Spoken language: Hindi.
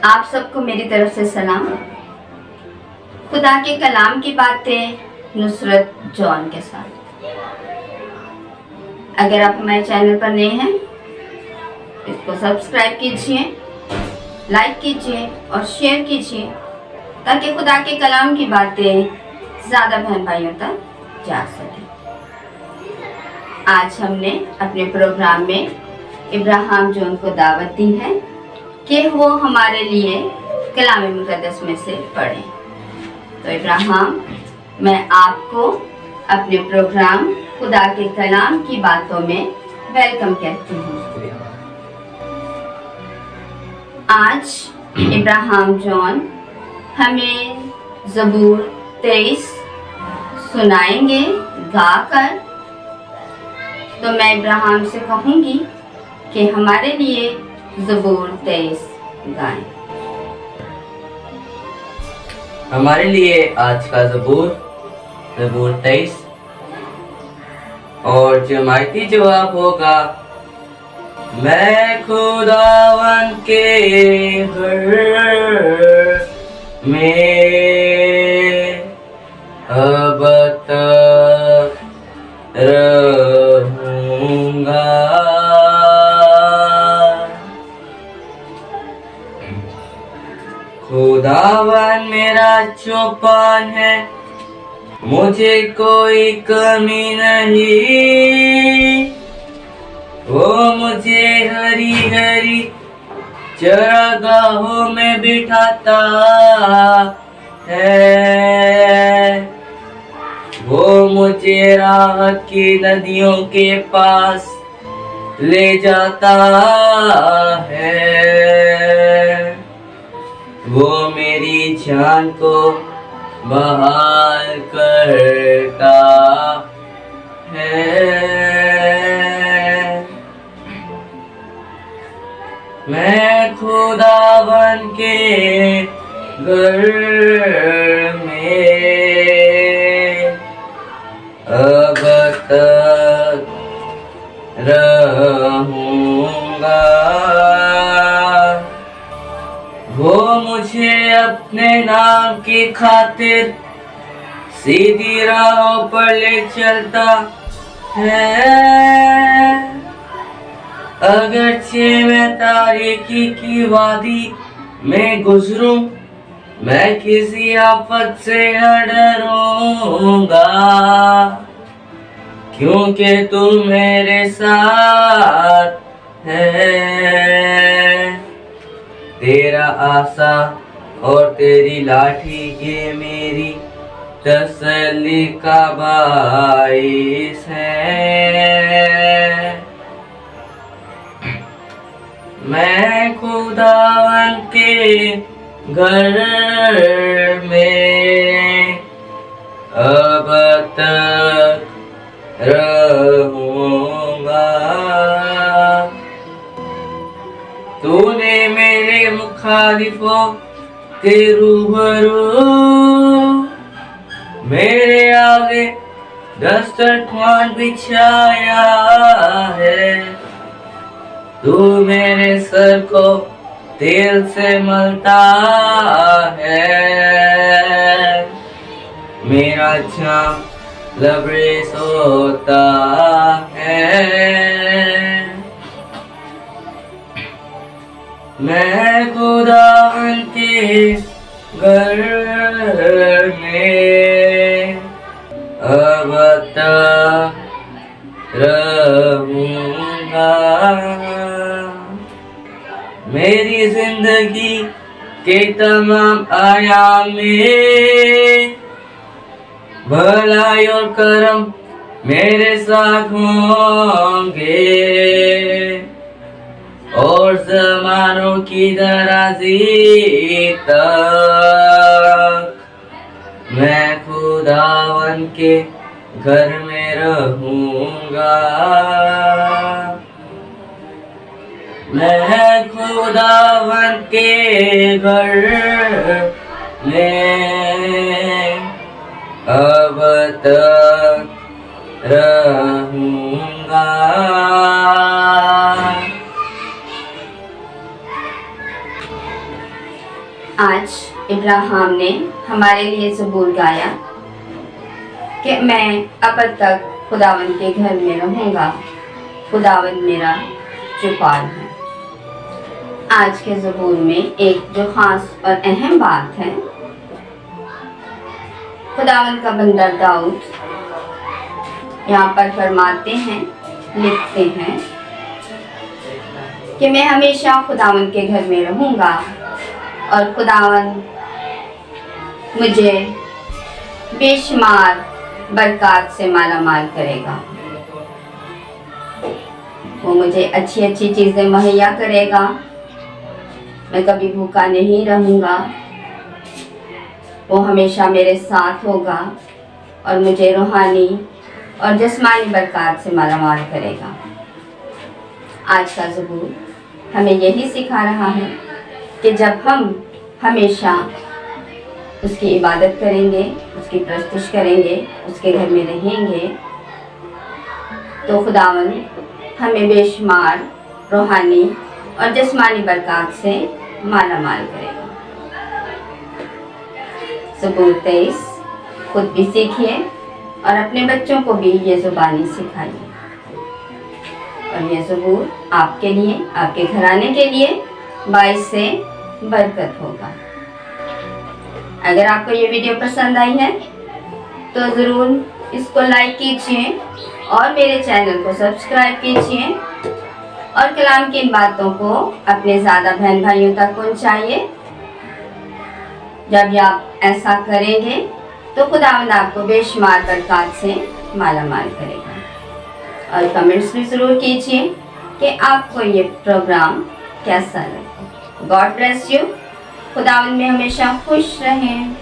आप सबको मेरी तरफ से सलाम। खुदा के कलाम की बातें नुसरत जॉन के साथ। अगर आप हमारे चैनल पर नए हैं इसको सब्सक्राइब कीजिए, लाइक कीजिए और शेयर कीजिए ताकि खुदा के कलाम की बातें ज़्यादा बहन भाइयों तक जा सके। आज हमने अपने प्रोग्राम में इब्राहिम जॉन को दावत दी है कि वो हमारे लिए कलाम मुक़द्दस में से पढ़ें। तो इब्राहिम, मैं आपको अपने प्रोग्राम खुदा के कलाम की बातों में वेलकम कहती हूँ। आज इब्राहिम जॉन हमें ज़बूर 23 सुनाएंगे गाकर। तो मैं इब्राहिम से कहूँगी कि हमारे लिए ज़बूर 23 गाएं। हमारे लिए आज का ज़बूर 23 और जमायती जवाब होगा, मैं खुदावन के घर में अब तक रहूँगा। खुदावन मेरा चौपान है, मुझे कोई कमी नहीं। वो मुझे हरी हरी चरागाहों में बिठाता है। वो मुझे राहत की नदियों के पास ले जाता है। वो मेरी जान को बहाल करता है। मैं खुदावन के घर में अब तक रहूँगा। वो मुझे अपने नाम की खातिर सीधी राहों पर ले चलता है। अगरचे मैं तारीकी की वादी में गुजरूं, मैं किसी आफत से न डरूंगा, क्योंकि तू मेरे साथ है। तेरा आसा और तेरी लाठी ये मेरी तसल्ली का बाइस है। मैं खुदावन के घर में अब तक रहूँगा। तूने मेरे मुखालिफों के रूबरू मेरे आगे दस्तरख्वान बिछाया है। तू मेरे सर को तेल से मलता है। मेरा जाम लबरेज होता है। मैं खुदावन के घर में अब तक रहूँगा। मेरी जिंदगी के तमाम आयाम में भलाई और करम मेरे साथ होंगे और ज़मानों की दराज़ी तक मैं खुदावन के घर में रहूँगा। मैं खुदावन के घर में अब तक रहूँगा। इब्राहिम ने हमारे लिए ज़बूर गाया कि मैं अब तक खुदावंद के घर में रहूँगा, खुदावंद मेरा चौपाल है। आज के ज़बूर में एक जो ख़ास और अहम बात है, खुदावंद का बंदा दाऊद यहाँ पर फरमाते हैं, लिखते हैं कि मैं हमेशा खुदावंद के घर में रहूँगा और खुदावंद मुझे बेशुमार बरक़ात से माला माल करेगा। वो मुझे अच्छी अच्छी चीज़ें मुहैया करेगा, मैं कभी भूखा नहीं रहूँगा, वो हमेशा मेरे साथ होगा और मुझे रूहानी और जिस्मानी बरक़ात से माला माल करेगा। आज का ज़बूर हमें यही सिखा रहा है कि जब हम हमेशा उसकी इबादत करेंगे, उसकी परस्तिश करेंगे, उसके घर में रहेंगे, तो खुदावंद हमें बेशुमार रूहानी और जिस्मानी बरक़ात से माला माल करेगा। ज़बूर 23 खुद भी सीखिए और अपने बच्चों को भी ये ज़ुबानी सिखाइए, और ये ज़बूर आपके लिए, आपके घराने के लिए बाइस से बरकत होगा। अगर आपको ये वीडियो पसंद आई है तो ज़रूर इसको लाइक कीजिए और मेरे चैनल को सब्सक्राइब कीजिए और कलाम की इन बातों को अपने ज़्यादा बहन भाइयों तक पहुँचाइए। जब आप ऐसा करेंगे तो खुदावंद आपको बेशुमार बरक़ात से माला माल करेगा। और कमेंट्स भी ज़रूर कीजिए कि आपको ये प्रोग्राम कैसा लगा। God bless you. खुदावंद में हमेशा खुश रहें।